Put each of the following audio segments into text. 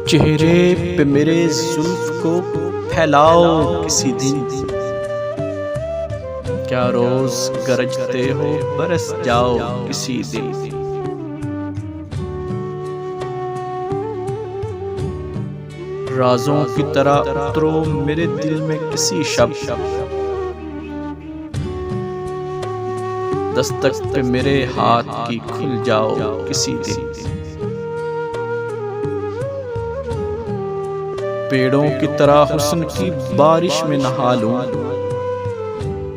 चेहरे पे मेरे जुल्फ को फैलाओ किसी दिन, क्या रोज गरजते हो बरस जाओ किसी दिन। राजों की तरह उतरो मेरे दिल में किसी शब्द, दस्तक पे मेरे हाथ की खुल जाओ किसी दिन। पेड़ों की तरह हुस्न की बारिश में नहा लूं,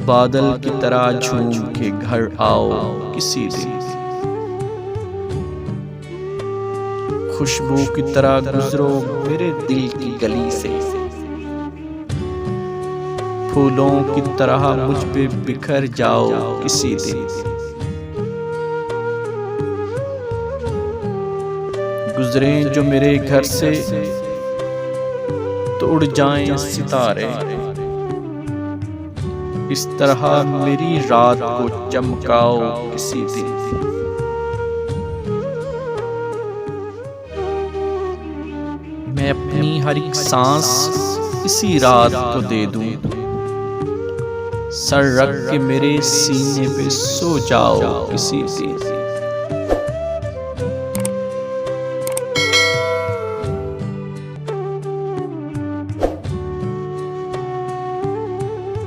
बादल की तरह झूम के घर आओ किसी दिन। खुशबू की तरह गुजरो मेरे दिल की गली से, फूलों की तरह मुझ पे बिखर जाओ किसी दिन। गुजरे जो मेरे घर से तो उड़ जाएं सितारे, इस तरह मेरी रात को चमकाओ किसी दिन। मैं अपनी हर एक सांस इसी रात को दे दूं, सर रख के मेरे सीने पे सो जाओ किसी दिन।